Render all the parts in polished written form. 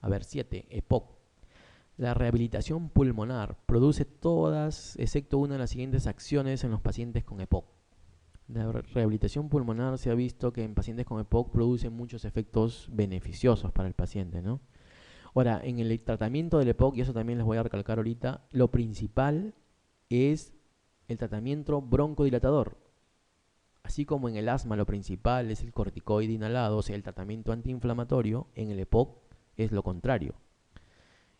A ver, 7. EPOC. La rehabilitación pulmonar produce todas, excepto una de las siguientes acciones en los pacientes con EPOC. La rehabilitación pulmonar se ha visto que en pacientes con EPOC produce muchos efectos beneficiosos para el paciente, ¿no? Ahora, en el tratamiento del EPOC, y eso también les voy a recalcar ahorita, lo principal es el tratamiento broncodilatador. Así como en el asma lo principal es el corticoide inhalado, o sea, el tratamiento antiinflamatorio, en el EPOC es lo contrario.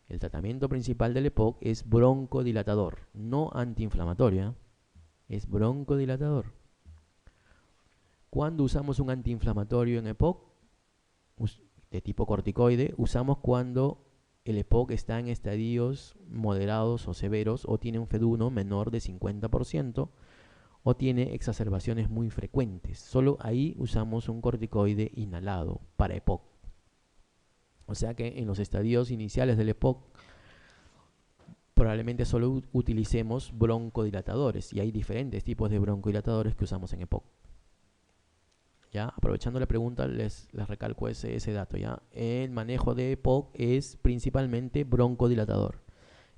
El tratamiento principal del EPOC es broncodilatador, no antiinflamatorio, ¿eh? Es broncodilatador. Cuando usamos un antiinflamatorio en EPOC, de tipo corticoide, usamos cuando el EPOC está en estadios moderados o severos o tiene un FED1 menor de 50% o tiene exacerbaciones muy frecuentes. Solo ahí usamos un corticoide inhalado para EPOC. O sea que en los estadios iniciales del EPOC probablemente solo utilicemos broncodilatadores y hay diferentes tipos de broncodilatadores que usamos en EPOC. ¿Ya? Aprovechando la pregunta, les recalco ese dato. ¿Ya? El manejo de EPOC es principalmente broncodilatador.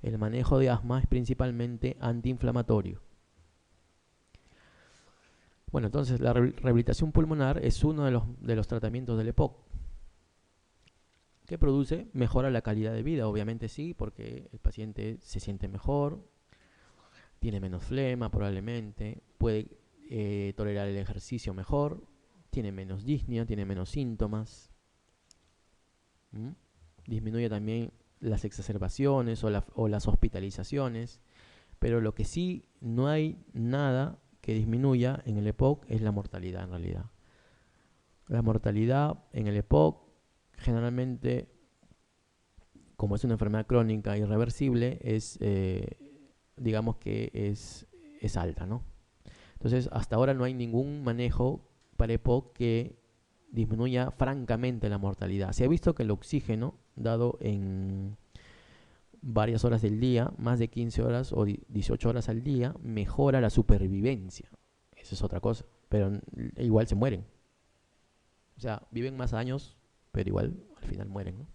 El manejo de asma es principalmente antiinflamatorio. Bueno, entonces la rehabilitación pulmonar es uno de los tratamientos del EPOC. ¿Qué produce? Mejora la calidad de vida, obviamente sí, porque el paciente se siente mejor, tiene menos flema probablemente, puede tolerar el ejercicio mejor, tiene menos disnea, tiene menos síntomas. Disminuye también las exacerbaciones o las hospitalizaciones, pero lo que sí no hay nada que disminuya en el EPOC es la mortalidad en realidad. La mortalidad en el EPOC generalmente, como es una enfermedad crónica irreversible, digamos que es alta, ¿no? Entonces, hasta ahora no hay ningún manejo para EPOC que disminuya francamente la mortalidad. Se ha visto que el oxígeno dado en varias horas del día, más de 15 horas o 18 horas al día, mejora la supervivencia. Eso es otra cosa, pero igual se mueren. O sea, viven más años, pero igual al final mueren, ¿no?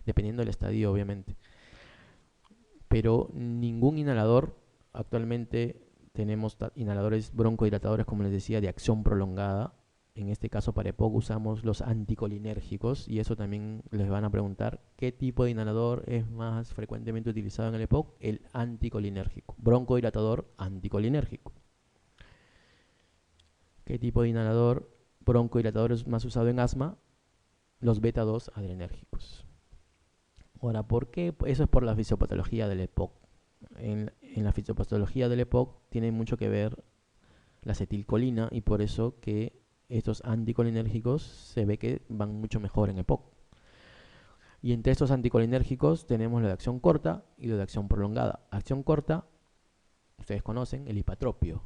Dependiendo del estadio, obviamente. Pero ningún inhalador, actualmente tenemos inhaladores broncodilatadores, como les decía, de acción prolongada. En este caso para EPOC usamos los anticolinérgicos y eso también les van a preguntar qué tipo de inhalador es más frecuentemente utilizado en el EPOC. El anticolinérgico, broncodilatador anticolinérgico. ¿Qué tipo de inhalador broncodilatador es más usado en asma? Los beta 2 adrenérgicos. Ahora, ¿por qué? Eso es por la fisiopatología del EPOC. En la fisiopatología del EPOC tiene mucho que ver la acetilcolina y por eso que estos anticolinérgicos se ve que van mucho mejor en EPOC. Y entre estos anticolinérgicos tenemos lo de acción corta y lo de acción prolongada. Acción corta, ustedes conocen, el hipatropio.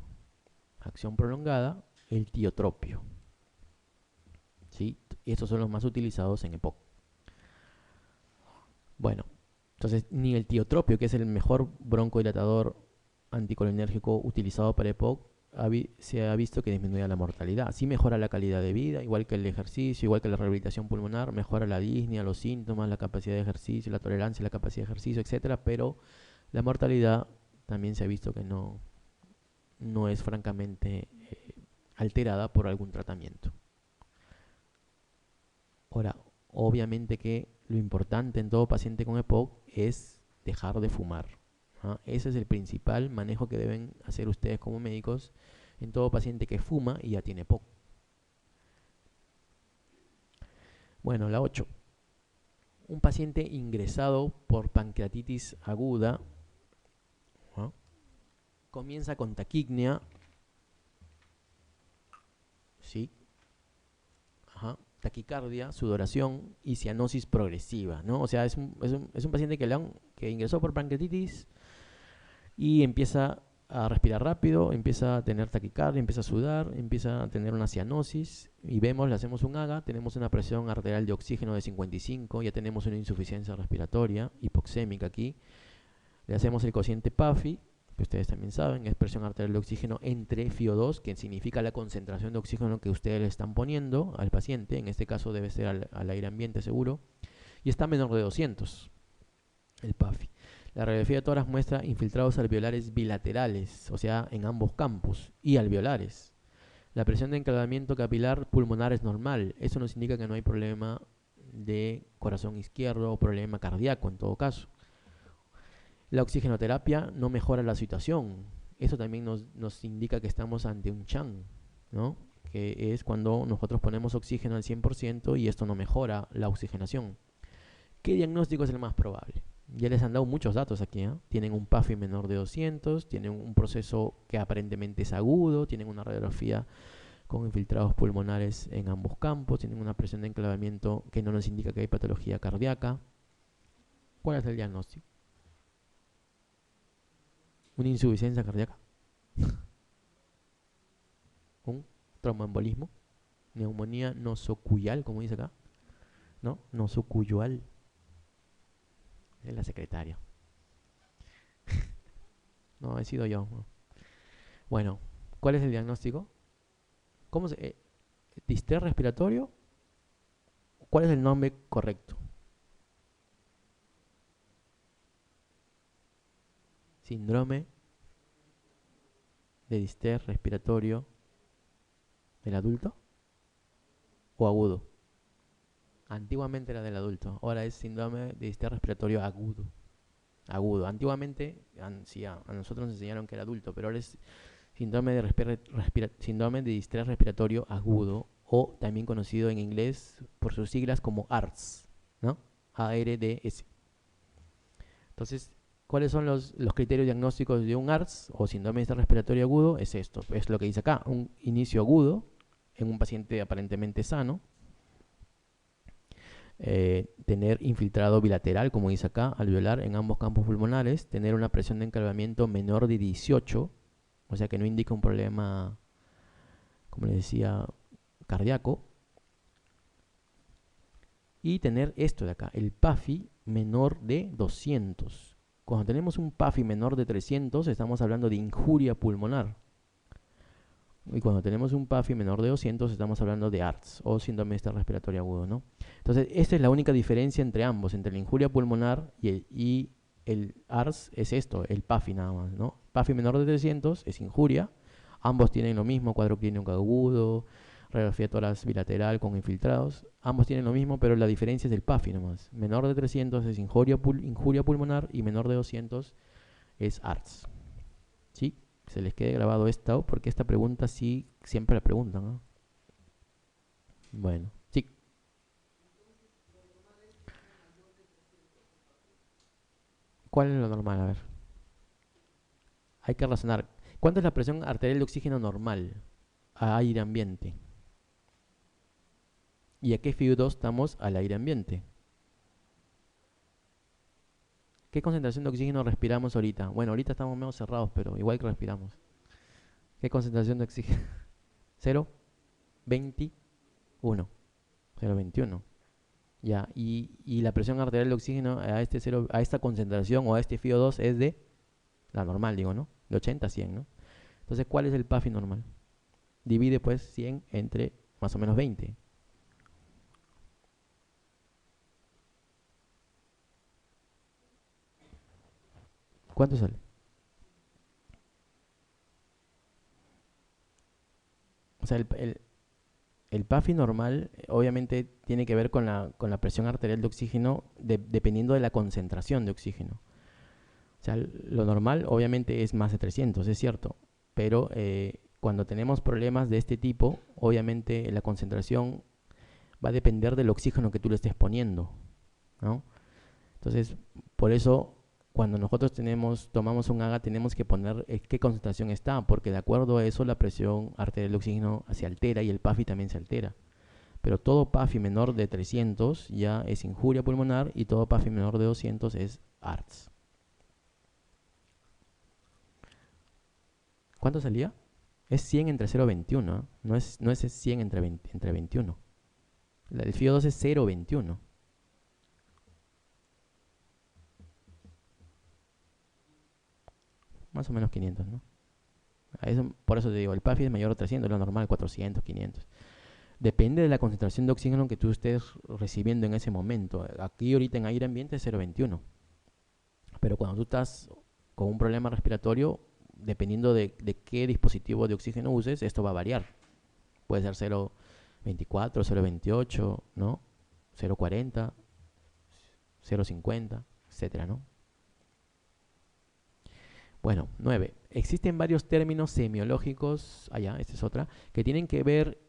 Acción prolongada, el tiotropio. ¿Sí? Y estos son los más utilizados en EPOC. Bueno, entonces ni el tiotropio, que es el mejor broncodilatador anticolinérgico utilizado para EPOC, se ha visto que disminuye la mortalidad. Sí mejora la calidad de vida, igual que el ejercicio, igual que la rehabilitación pulmonar, mejora la disnea, los síntomas, la capacidad de ejercicio, la tolerancia, la capacidad de ejercicio, etcétera, pero la mortalidad también se ha visto que no es francamente alterada por algún tratamiento. Ahora, obviamente que lo importante en todo paciente con EPOC es dejar de fumar. Ese es el principal manejo que deben hacer ustedes como médicos en todo paciente que fuma y ya tiene EPOC. Bueno, la 8. Un paciente ingresado por pancreatitis aguda, ¿no?, comienza con taquipnea, ¿sí? Taquicardia, sudoración y cianosis progresiva, ¿no? O sea, es un paciente que ingresó por pancreatitis y empieza a respirar rápido, empieza a tener taquicardia, empieza a sudar, empieza a tener una cianosis y vemos, le hacemos un AGA, tenemos una presión arterial de oxígeno de 55, ya tenemos una insuficiencia respiratoria, hipoxémica aquí, le hacemos el cociente PAFI, que ustedes también saben, es presión arterial de oxígeno entre FiO2, que significa la concentración de oxígeno que ustedes le están poniendo al paciente, en este caso debe ser al aire ambiente seguro, y está menor de 200, el PAFI. La radiografía de tórax muestra infiltrados alveolares bilaterales, o sea, en ambos campos, y alveolares. La presión de enclavamiento capilar pulmonar es normal. Eso nos indica que no hay problema de corazón izquierdo o problema cardíaco en todo caso. La oxigenoterapia no mejora la situación. Eso también nos indica que estamos ante un CHAN, ¿no? Que es cuando nosotros ponemos oxígeno al 100% y esto no mejora la oxigenación. ¿Qué diagnóstico es el más probable? Ya les han dado muchos datos aquí, ¿eh? Tienen un PAFI menor de 200, tienen un proceso que aparentemente es agudo, tienen una radiografía con infiltrados pulmonares en ambos campos, tienen una presión de enclavamiento que no nos indica que hay patología cardíaca. ¿Cuál es el diagnóstico? Una insuficiencia cardíaca, un tromboembolismo, neumonía nosocuyal, como dice acá, ¿no? Nosocuyal, es la secretaria. No, he sido yo. Bueno, ¿cuál es el diagnóstico? ¿Cómo se distrés respiratorio? ¿Cuál es el nombre correcto? Síndrome de distrés respiratorio del adulto o agudo. Antiguamente era del adulto, ahora es síndrome de distrés respiratorio agudo. Agudo. Antiguamente sí, a nosotros nos enseñaron que era adulto, pero ahora es síndrome síndrome de distrés respiratorio agudo, o también conocido en inglés por sus siglas como ARDS, ¿no? ARDS. Entonces, ¿cuáles son los criterios diagnósticos de un ARDS o síndrome de distrés respiratorio agudo? Es esto, es lo que dice acá, un inicio agudo en un paciente aparentemente sano, tener infiltrado bilateral, como dice acá, alveolar en ambos campos pulmonares, tener una presión de enclavamiento menor de 18, o sea que no indica un problema, como les decía, cardíaco, y tener esto de acá, el PAFI menor de 200. Cuando tenemos un PAFI menor de 300, estamos hablando de injuria pulmonar. Y cuando tenemos un PAFI menor de 200, estamos hablando de ARDS o síndrome de distrés respiratorio agudo, ¿no? Entonces, esta es la única diferencia entre ambos, entre la injuria pulmonar y el ARDS, es esto, el PAFI nada más, ¿no? PAFI menor de 300 es injuria, ambos tienen lo mismo, cuadro clínico agudo, radiografía tórax bilateral con infiltrados, ambos tienen lo mismo, pero la diferencia es el PAFI nomás. Menor de 300 es injuria pulmonar y menor de 200 es ARDS, ¿sí? Se les quede grabado esto, porque esta pregunta sí siempre la preguntan, ¿no? Bueno, sí. ¿Cuál es lo normal? A ver. Hay que razonar. ¿Cuánto es la presión arterial de oxígeno normal a aire ambiente? ¿Y a qué FiO2 estamos al aire ambiente? ¿Qué concentración de oxígeno respiramos ahorita? Bueno, ahorita estamos menos cerrados, pero igual que respiramos. ¿Qué concentración de oxígeno? 0,21. 0,21. Ya, y la presión arterial de oxígeno a esta concentración o a este FiO2 es de la normal, digo, ¿no? De 80 a 100, ¿no? Entonces, ¿cuál es el PAFI normal? Divide pues 100 entre más o menos 20. ¿Cuánto sale? O sea, el PAFI normal obviamente tiene que ver con la presión arterial de oxígeno dependiendo de la concentración de oxígeno. O sea, lo normal obviamente es más de 300, es cierto, pero cuando tenemos problemas de este tipo, obviamente la concentración va a depender del oxígeno que tú le estés poniendo, ¿no? Entonces, por eso, cuando nosotros tomamos un AGA, tenemos que poner qué concentración está, porque de acuerdo a eso la presión arterial de oxígeno se altera y el PAFI también se altera. Pero todo PAFI menor de 300 ya es injuria pulmonar y todo PAFI menor de 200 es ARDS. ¿Cuánto salía? Es 100 entre 0,21, ¿eh? No es 100 entre 21. El FiO2 es 0,21. Más o menos 500, ¿no? Por eso te digo, el PAFI es mayor de 300, lo normal 400, 500. Depende de la concentración de oxígeno que tú estés recibiendo en ese momento. Aquí ahorita en aire ambiente es 0,21. Pero cuando tú estás con un problema respiratorio, dependiendo de qué dispositivo de oxígeno uses, esto va a variar. Puede ser 0,24, 0,28, ¿no? 0,40, 0,50, etcétera, ¿no? Bueno, 9. Existen varios términos semiológicos, esta es otra, que tienen que ver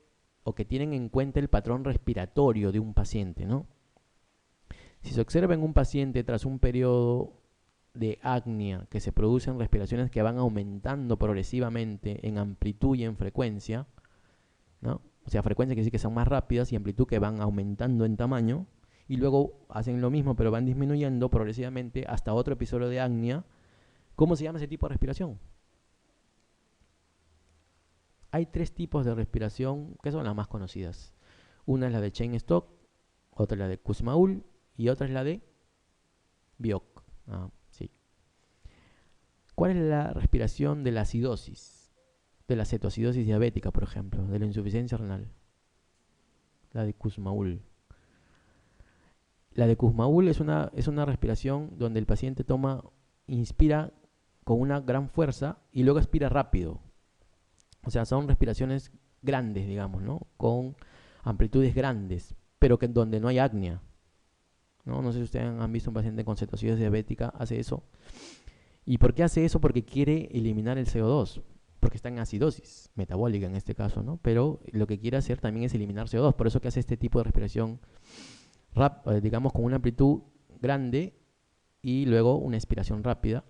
o que tienen en cuenta el patrón respiratorio de un paciente, ¿no? Si se observa en un paciente tras un periodo de apnea que se producen respiraciones que van aumentando progresivamente en amplitud y en frecuencia, ¿no? O sea, frecuencia quiere decir que son más rápidas y amplitud que van aumentando en tamaño, y luego hacen lo mismo pero van disminuyendo progresivamente hasta otro episodio de apnea. ¿Cómo se llama ese tipo de respiración? Hay 3 tipos de respiración que son las más conocidas. Una es la de Cheyne-Stokes, otra es la de Kussmaul y otra es la de Biot. Sí. ¿Cuál es la respiración de la acidosis? De la cetoacidosis diabética, por ejemplo, de la insuficiencia renal. La de Kussmaul. La de Kussmaul es una respiración donde el paciente inspira con una gran fuerza y luego expira rápido. O sea, son respiraciones grandes, digamos, ¿no? Con amplitudes grandes, pero donde no hay apnea. No sé si ustedes han visto un paciente con cetoacidosis diabética, hace eso. ¿Y por qué hace eso? Porque quiere eliminar el CO2, porque está en acidosis metabólica en este caso, ¿no? Pero lo que quiere hacer también es eliminar CO2, por eso que hace este tipo de respiración, digamos, con una amplitud grande y luego una expiración rápida.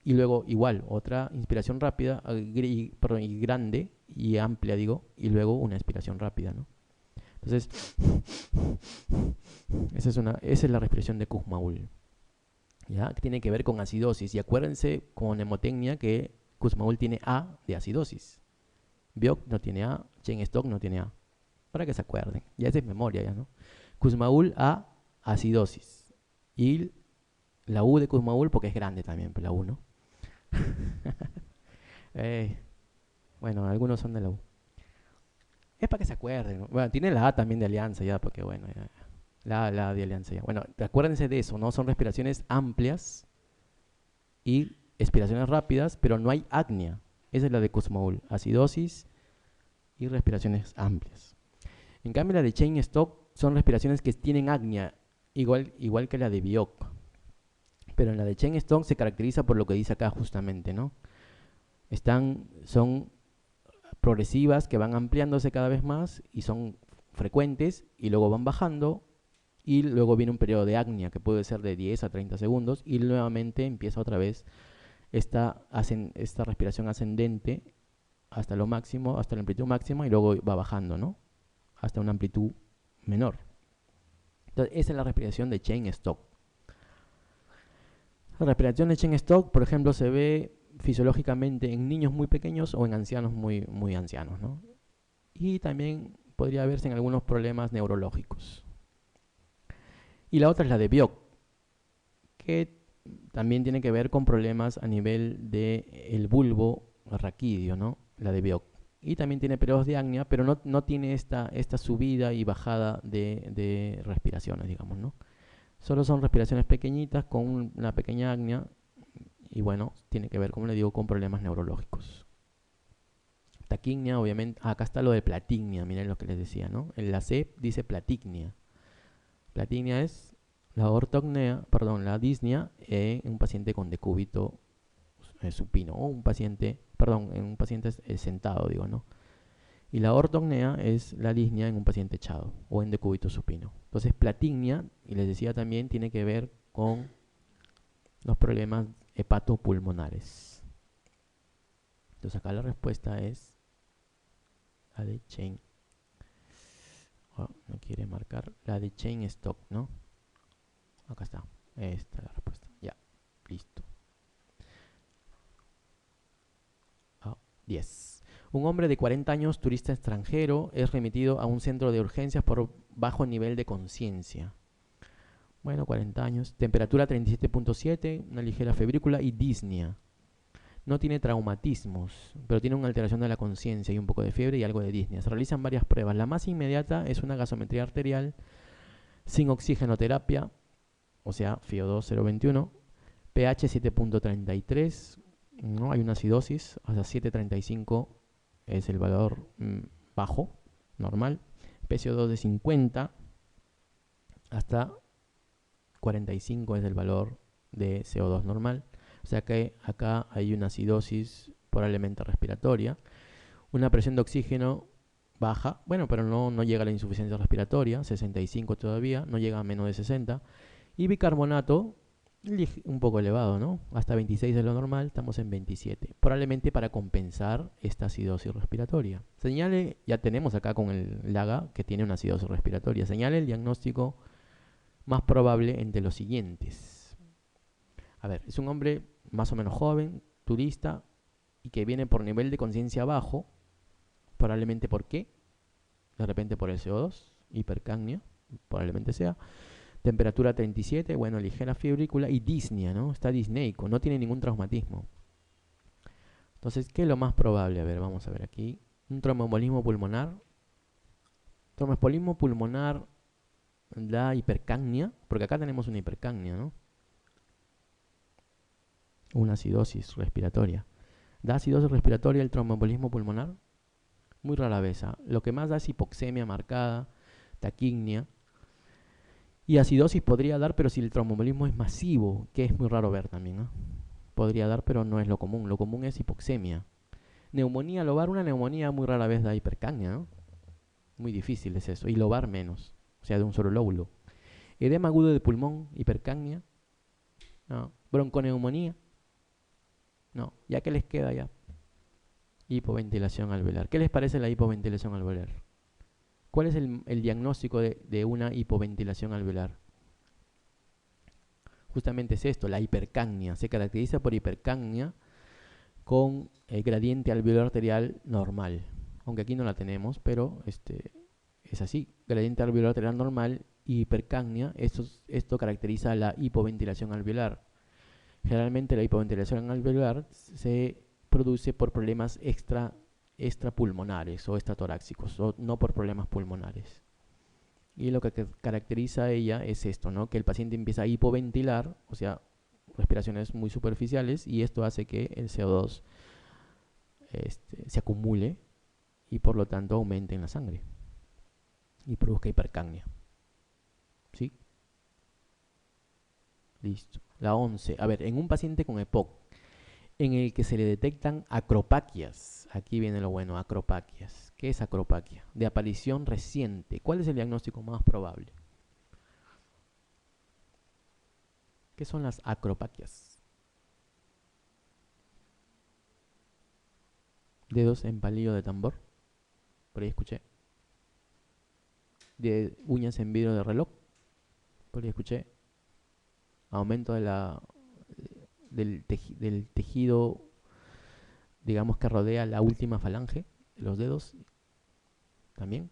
Y luego igual, otra inspiración rápida, y grande y amplia, digo, y luego una expiración rápida, ¿no? Entonces, esa es la respiración de Kussmaul, ¿ya? Que tiene que ver con acidosis. Y acuérdense con nemotecnia que Kussmaul tiene A de acidosis. Biot no tiene A, Cheyne-Stokes no tiene A. Para que se acuerden, ya es de memoria ya, ¿no? Kussmaul A, acidosis. Y la U de Kussmaul porque es grande también, pero la U, ¿no? Bueno, algunos son de la U. Es para que se acuerden, ¿no? Bueno, tiene la A también de alianza ya, porque bueno, ya, la A de alianza ya. Bueno, acuérdense de eso, ¿no? Son respiraciones amplias y expiraciones rápidas, pero no hay apnea. Esa es la de Kussmaul, acidosis y respiraciones amplias. En cambio, la de Cheyne-Stokes son respiraciones que tienen apnea, igual que la de Biot. Pero en la de Cheyne-Stokes se caracteriza por lo que dice acá justamente, ¿no? Son progresivas que van ampliándose cada vez más y son frecuentes y luego van bajando y luego viene un periodo de apnea que puede ser de 10 a 30 segundos y nuevamente empieza otra vez esta respiración ascendente hasta lo máximo, hasta la amplitud máxima y luego va bajando, ¿no? Hasta una amplitud menor. Entonces, esa es la respiración de Cheyne-Stokes. La respiración de Cheyne-Stokes, por ejemplo, se ve fisiológicamente en niños muy pequeños o en ancianos muy, muy ancianos, ¿no? Y también podría verse en algunos problemas neurológicos. Y la otra es la de Biot, que también tiene que ver con problemas a nivel del bulbo raquídeo, ¿no? La de Biot. Y también tiene periodos de apnea, pero no tiene esta subida y bajada de respiraciones, digamos, ¿no? Solo son respiraciones pequeñitas con una pequeña apnea y bueno, tiene que ver, como le digo, con problemas neurológicos. Taquignia, obviamente, acá está lo de platignia, miren lo que les decía, ¿no? En la C dice platignia. Platignia es la disnea en un paciente con decúbito supino, o un paciente, en un paciente sentado, digo, ¿no? Y la ortopnea es la disnea en un paciente echado o en decúbito supino. Entonces, platignia, y les decía también, tiene que ver con los problemas hepatopulmonares. Entonces, acá la respuesta es la de Cheyne. No quiere marcar la de Cheyne-Stokes, ¿no? Acá está. Esta es la respuesta. Ya, listo. 10. Un hombre de 40 años, turista extranjero, es remitido a un centro de urgencias por bajo nivel de conciencia. Bueno, 40 años. Temperatura 37.7, una ligera febrícula y disnea. No tiene traumatismos, pero tiene una alteración de la conciencia y un poco de fiebre y algo de disnea. Se realizan varias pruebas. La más inmediata es una gasometría arterial sin oxigenoterapia, o sea, FiO2 0,21, pH 7,33, ¿no? Hay una acidosis, o sea, 7,35 es el valor bajo, normal. PCO2 de 50 hasta 45 es el valor de CO2 normal. O sea que acá hay una acidosis probablemente respiratoria. Una presión de oxígeno baja, bueno, pero no llega a la insuficiencia respiratoria, 65 todavía, no llega a menos de 60. Y bicarbonato, un poco elevado, ¿no? Hasta 26 es lo normal, estamos en 27. Probablemente para compensar esta acidosis respiratoria. Señale, ya tenemos acá con el LAGA que tiene una acidosis respiratoria. Señale el diagnóstico más probable entre los siguientes. A ver, es un hombre más o menos joven, turista, y que viene por nivel de conciencia bajo. Probablemente por qué, de repente por el CO2, hipercapnia, probablemente sea. Temperatura 37, bueno, ligera febrícula y disnea, ¿no? Está disneico, no tiene ningún traumatismo. Entonces, ¿qué es lo más probable? A ver, vamos a ver aquí. Un tromboembolismo pulmonar. Tromboembolismo pulmonar da hipercapnia, porque acá tenemos una hipercapnia, ¿no? Una acidosis respiratoria. ¿Da acidosis respiratoria el tromboembolismo pulmonar? Muy rara vez. Lo que más da es hipoxemia marcada, taquignia. Y acidosis podría dar, pero si el tromboembolismo es masivo, que es muy raro ver también, ¿no? Podría dar, pero no es lo común. Lo común es hipoxemia. Neumonía lobar, una neumonía muy rara vez da hipercapnia, ¿no? Muy difícil es eso. Y lobar menos, o sea, de un solo lóbulo. Edema agudo de pulmón, hipercapnia. No. Bronconeumonía. No. ¿Ya qué les queda ya? Hipoventilación alveolar. ¿Qué les parece la hipoventilación alveolar? ¿Cuál es el diagnóstico de una hipoventilación alveolar? Justamente es esto, la hipercapnia. Se caracteriza por hipercapnia con el gradiente alveolar arterial normal. Aunque aquí no la tenemos, pero es así. Gradiente alveolar arterial normal y hipercapnia. Esto caracteriza la hipoventilación alveolar. Generalmente la hipoventilación alveolar se produce por problemas extrapulmonares o extratoráxicos, o no por problemas pulmonares. Y lo que caracteriza a ella es esto, ¿no? Que el paciente empieza a hipoventilar, o sea, respiraciones muy superficiales, y esto hace que el CO2 se acumule y por lo tanto aumente en la sangre y produzca hipercapnia. ¿Sí? Listo. La 11. A ver, en un paciente con EPOC, en el que se le detectan acropaquias. Aquí viene lo bueno, acropaquias. ¿Qué es acropaquia? De aparición reciente. ¿Cuál es el diagnóstico más probable? ¿Qué son las acropaquias? Dedos en palillo de tambor. Por ahí escuché. De uñas en vidrio de reloj. Por ahí escuché. Aumento del tejido, digamos, que rodea la última falange de los dedos. También.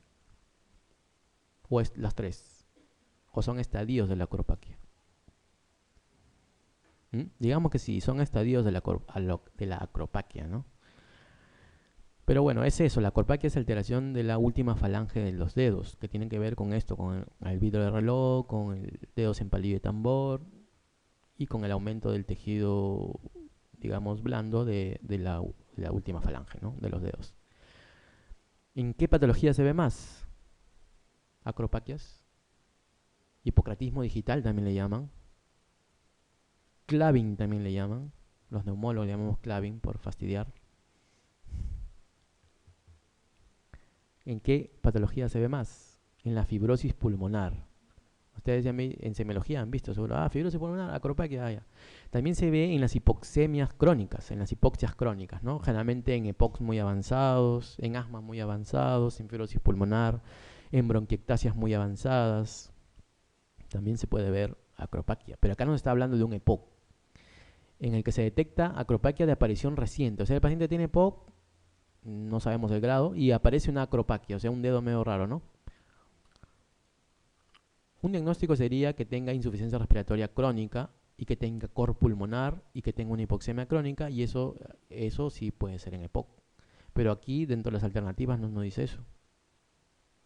O es las tres. O son estadios de la acropaquia. Digamos que sí, son estadios de la acropaquia, ¿no? Pero bueno, es eso, la acropaquia es alteración de la última falange de los dedos, que tienen que ver con esto, con el vidrio de reloj, con el dedos en palillo de tambor y con el aumento del tejido, digamos, blando de la última falange, ¿no? De los dedos. ¿En qué patología se ve más? Acropaquias. Hipocratismo digital también le llaman. Claving también le llaman. Los neumólogos le llamamos claving por fastidiar. ¿En qué patología se ve más? En la fibrosis pulmonar. Ustedes ya en semiología han visto seguro. Fibrosis pulmonar, acropaquia. Ya. También se ve en las hipoxemias crónicas, en las hipoxias crónicas, ¿no? Generalmente en EPOCs muy avanzados, en asmas muy avanzados, en fibrosis pulmonar, en bronquiectasias muy avanzadas. También se puede ver acropaquia. Pero acá nos está hablando de un EPOC, en el que se detecta acropaquia de aparición reciente. O sea, el paciente tiene EPOC, no sabemos el grado, y aparece una acropaquia, o sea, un dedo medio raro, ¿no? Un diagnóstico sería que tenga insuficiencia respiratoria crónica y que tenga cor pulmonar y que tenga una hipoxemia crónica, y eso sí puede ser en EPOC. Pero aquí, dentro de las alternativas, no dice eso.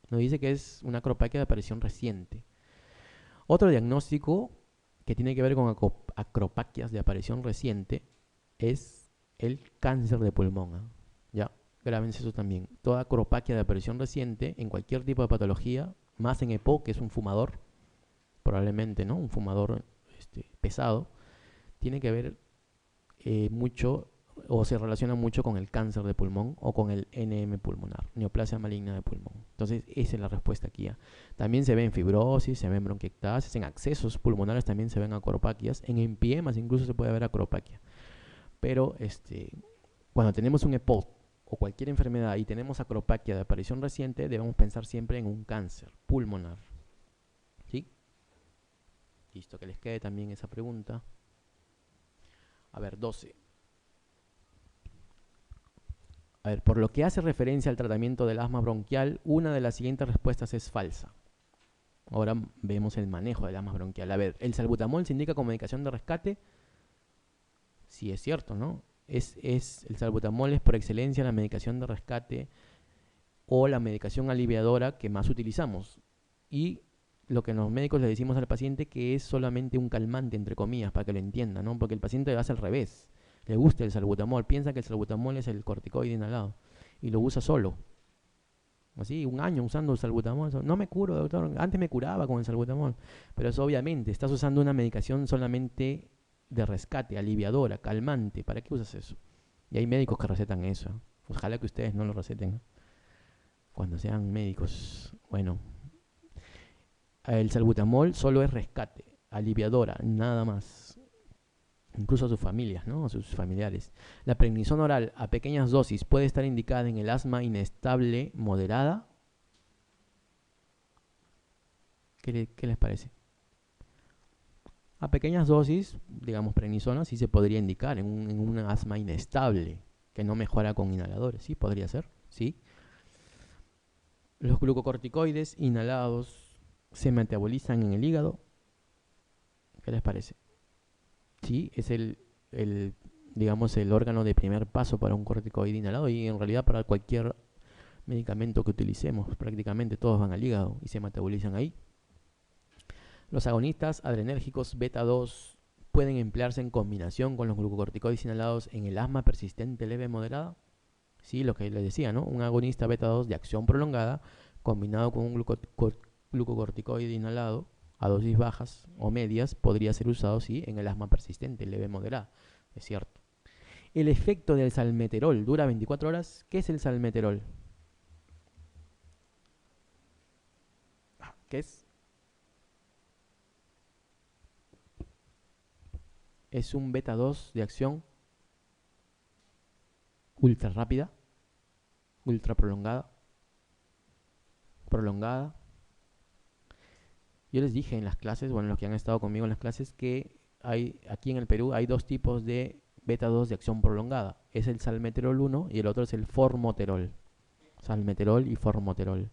Nos dice que es una acropaquia de aparición reciente. Otro diagnóstico que tiene que ver con acropaquias de aparición reciente es el cáncer de pulmón. ¿Eh? Ya, grábense eso también. Toda acropaquia de aparición reciente en cualquier tipo de patología, más en EPOC, que es un fumador, probablemente, ¿no? Un fumador pesado, tiene que ver mucho o se relaciona mucho con el cáncer de pulmón o con el NM pulmonar, neoplasia maligna de pulmón. Entonces, esa es la respuesta aquí. ¿Ya? También se ve en fibrosis, se ve en bronquiectasis, en accesos pulmonares también se ven acropaquias, en empiemas incluso se puede ver acropaquia. Pero cuando tenemos un EPOC o cualquier enfermedad y tenemos acropaquia de aparición reciente, debemos pensar siempre en un cáncer pulmonar. ¿Sí? Listo, que les quede también esa pregunta. A ver, 12. A ver, por lo que hace referencia al tratamiento del asma bronquial, una de las siguientes respuestas es falsa. Ahora vemos el manejo del asma bronquial. A ver, ¿el salbutamol se indica como medicación de rescate? Sí, es cierto, ¿no? El salbutamol es por excelencia la medicación de rescate o la medicación aliviadora que más utilizamos. Y lo que los médicos le decimos al paciente que es solamente un calmante, entre comillas, para que lo entienda, ¿no? Porque el paciente lo hace al revés. Le gusta el salbutamol, piensa que el salbutamol es el corticoide inhalado y lo usa solo. Así, un año usando el salbutamol. No me curo, doctor. Antes me curaba con el salbutamol. Pero eso obviamente, estás usando una medicación solamente de rescate, aliviadora, calmante. ¿Para qué usas eso? Y hay médicos que recetan eso. Ojalá que ustedes no lo receten cuando sean médicos. Bueno, el salbutamol solo es rescate, aliviadora, nada más. Incluso a sus familias, ¿no? A sus familiares. La prednisona oral a pequeñas dosis puede estar indicada en el asma inestable moderada. ¿Qué les parece? A pequeñas dosis, digamos prednisona, sí se podría indicar en un asma inestable, que no mejora con inhaladores. Sí, podría ser, sí. Los glucocorticoides inhalados se metabolizan en el hígado. ¿Qué les parece? Sí, es digamos, el órgano de primer paso para un corticoide inhalado y en realidad para cualquier medicamento que utilicemos, prácticamente todos van al hígado y se metabolizan ahí. Los agonistas adrenérgicos beta 2 pueden emplearse en combinación con los glucocorticoides inhalados en el asma persistente leve moderada. Sí, lo que les decía, ¿no? Un agonista beta 2 de acción prolongada combinado con un glucocorticoide inhalado a dosis bajas o medias podría ser usado, sí, en el asma persistente leve moderada. Es cierto. El efecto del salmeterol dura 24 horas. ¿Qué es el salmeterol? ¿Qué es? Es un beta 2 de acción ultra rápida, ultra prolongada. Yo les dije en las clases, bueno, los que han estado conmigo en las clases, que aquí en el Perú hay dos tipos de beta 2 de acción prolongada. Es el salmeterol 1 y el otro es el formoterol. Salmeterol y formoterol.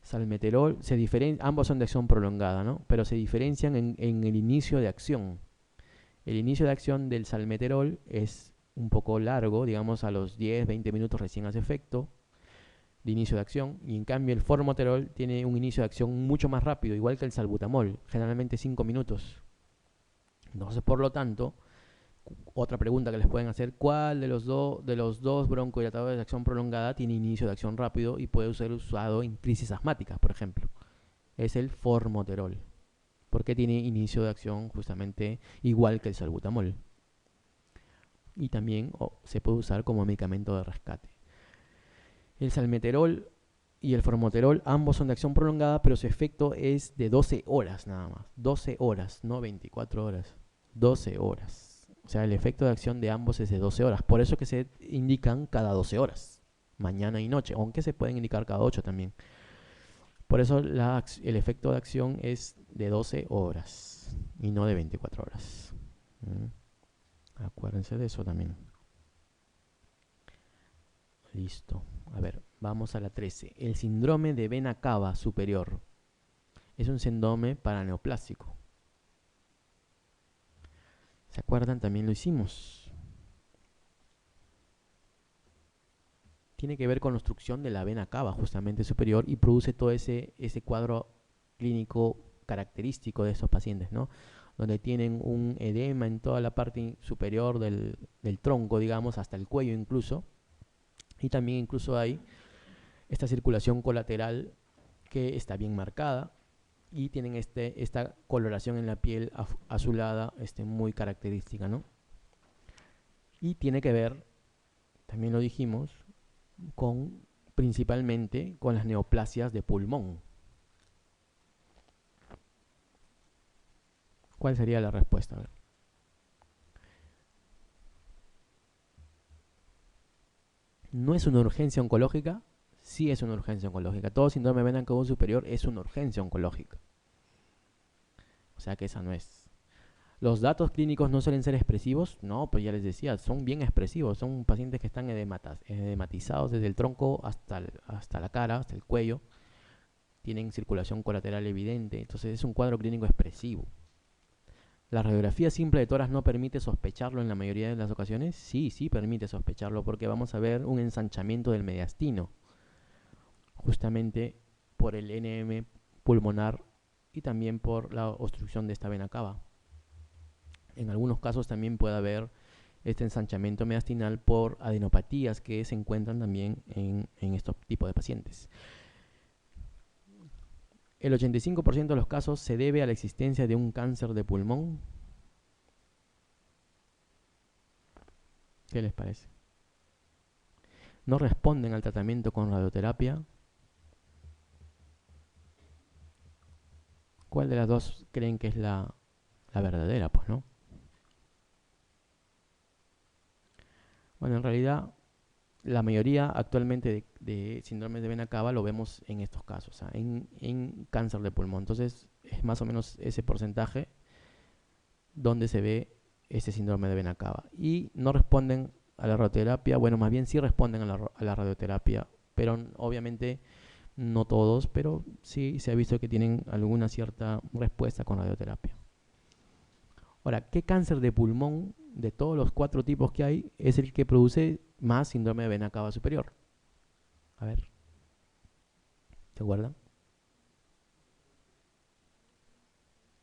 Salmeterol, ambos son de acción prolongada, ¿no? Pero se diferencian en el inicio de acción. El inicio de acción del salmeterol es un poco largo, digamos a los 10-20 minutos recién hace efecto de inicio de acción, y en cambio el formoterol tiene un inicio de acción mucho más rápido, igual que el salbutamol, generalmente 5 minutos. Entonces, por lo tanto, otra pregunta que les pueden hacer: ¿cuál de los dos broncodilatadores de acción prolongada tiene inicio de acción rápido y puede ser usado en crisis asmáticas, por ejemplo? Es el formoterol, porque tiene inicio de acción justamente igual que el salbutamol. Y también se puede usar como medicamento de rescate. El salmeterol y el formoterol ambos son de acción prolongada, pero su efecto es de 12 horas nada más. 12 horas, no 24 horas. 12 horas. O sea, el efecto de acción de ambos es de 12 horas. Por eso que se indican cada 12 horas, mañana y noche, aunque se pueden indicar cada 8 también. Por eso el efecto de acción es de 12 horas y no de 24 horas. Acuérdense de eso también. Listo. A ver, vamos a la 13. El síndrome de vena cava superior es un síndrome paraneoplásico. ¿Se acuerdan? También lo hicimos. Tiene que ver con la obstrucción de la vena cava justamente superior y produce todo ese cuadro clínico característico de estos pacientes, ¿no? Donde tienen un edema en toda la parte superior del tronco, digamos, hasta el cuello incluso. Y también incluso hay esta circulación colateral que está bien marcada y tienen esta coloración en la piel azulada muy característica, ¿no? Y tiene que ver, también lo dijimos, principalmente con las neoplasias de pulmón. ¿Cuál sería la respuesta? A ver. ¿No es una urgencia oncológica? Sí es una urgencia oncológica. Todo síndrome de vena cava superior es una urgencia oncológica. O sea que esa no es. ¿Los datos clínicos no suelen ser expresivos? No, pues ya les decía, son bien expresivos. Son pacientes que están edematizados desde el tronco hasta la cara, hasta el cuello. Tienen circulación colateral evidente. Entonces es un cuadro clínico expresivo. ¿La radiografía simple de tórax no permite sospecharlo en la mayoría de las ocasiones? Sí, sí permite sospecharlo porque vamos a ver un ensanchamiento del mediastino. Justamente por el NM pulmonar y también por la obstrucción de esta vena cava. En algunos casos también puede haber este ensanchamiento mediastinal por adenopatías que se encuentran también en estos tipos de pacientes. El 85% de los casos se debe a la existencia de un cáncer de pulmón. ¿Qué les parece? No responden al tratamiento con radioterapia. ¿Cuál de las dos creen que es la verdadera? Pues, ¿no? Bueno, en realidad, la mayoría actualmente de síndromes de vena cava lo vemos en estos casos, ¿ah? En cáncer de pulmón. Entonces, es más o menos ese porcentaje donde se ve este síndrome de vena cava. Y no responden a la radioterapia, bueno, más bien sí responden a la radioterapia, pero obviamente no todos, pero sí se ha visto que tienen alguna cierta respuesta con radioterapia. Ahora, ¿qué cáncer de pulmón de todos los 4 tipos que hay es el que produce más síndrome de vena cava superior? A ver, ¿se acuerdan?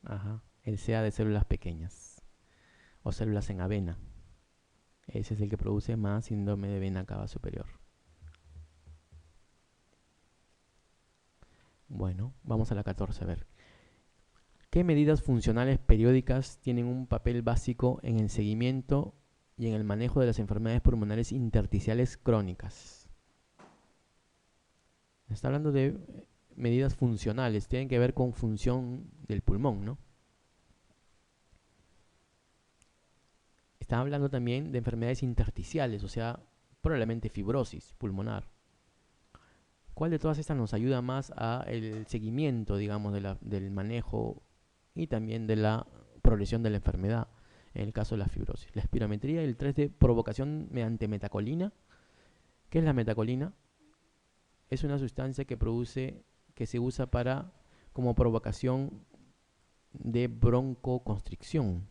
Ajá, el CA de células pequeñas o células en avena. Ese es el que produce más síndrome de vena cava superior. Bueno, vamos a la 14, a ver. ¿Qué medidas funcionales periódicas tienen un papel básico en el seguimiento y en el manejo de las enfermedades pulmonares intersticiales crónicas? Está hablando de medidas funcionales, tienen que ver con función del pulmón, ¿no? Está hablando también de enfermedades intersticiales, o sea, probablemente fibrosis pulmonar. ¿Cuál de todas estas nos ayuda más al seguimiento, digamos, del manejo y también de la progresión de la enfermedad? En el caso de la fibrosis, la espirometría y el test de provocación mediante metacolina. ¿Qué es la metacolina? Es una sustancia que se usa como provocación de broncoconstricción.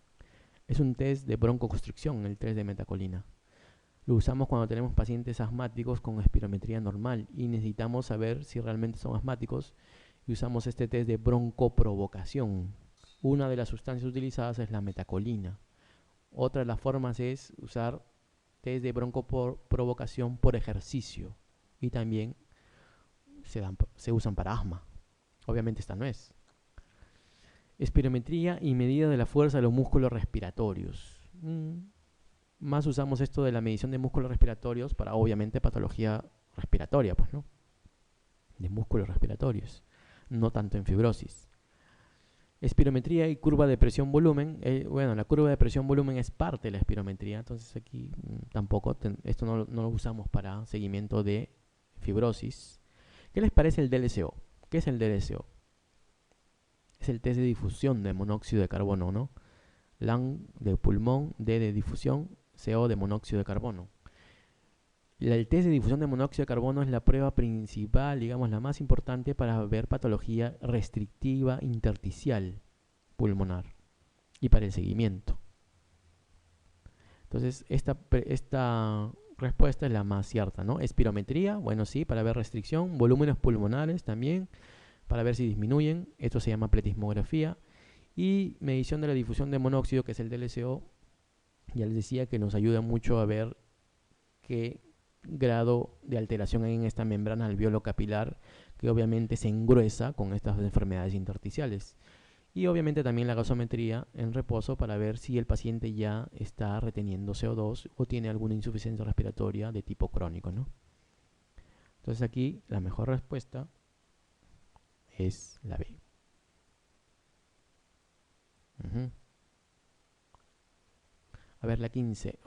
Es un test de broncoconstricción, el test de metacolina. Lo usamos cuando tenemos pacientes asmáticos con espirometría normal y necesitamos saber si realmente son asmáticos y usamos este test de broncoprovocación. Una de las sustancias utilizadas es la metacolina. Otra de las formas es usar test de broncoprovocación por ejercicio y también se usan para asma. Obviamente esta no es. Espirometría y medida de la fuerza de los músculos respiratorios. Más usamos esto de la medición de músculos respiratorios para obviamente patología respiratoria, pues, ¿no? De músculos respiratorios, no tanto en fibrosis. Espirometría y curva de presión-volumen. Bueno, la curva de presión-volumen es parte de la espirometría, entonces aquí tampoco, esto no lo usamos para seguimiento de fibrosis. ¿Qué les parece el DLCO? ¿Qué es el DLCO? Es el test de difusión de monóxido de carbono, ¿no? LAN de pulmón, D de difusión, CO de monóxido de carbono. El test de difusión de monóxido de carbono es la prueba principal, digamos la más importante para ver patología restrictiva intersticial pulmonar y para el seguimiento. Entonces, esta respuesta es la más cierta, ¿no? Espirometría, bueno, sí, para ver restricción. Volúmenes pulmonares también, para ver si disminuyen. Esto se llama pletismografía. Y medición de la difusión de monóxido, que es el DLCO. Ya les decía que nos ayuda mucho a ver qué grado de alteración hay en esta membrana alveolo capilar, que obviamente se engruesa con estas enfermedades intersticiales. Y obviamente también la gasometría en reposo para ver si el paciente ya está reteniendo CO2 o tiene alguna insuficiencia respiratoria de tipo crónico, ¿no? Entonces aquí la mejor respuesta es la B. A ver, la 15.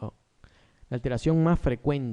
La alteración más frecuente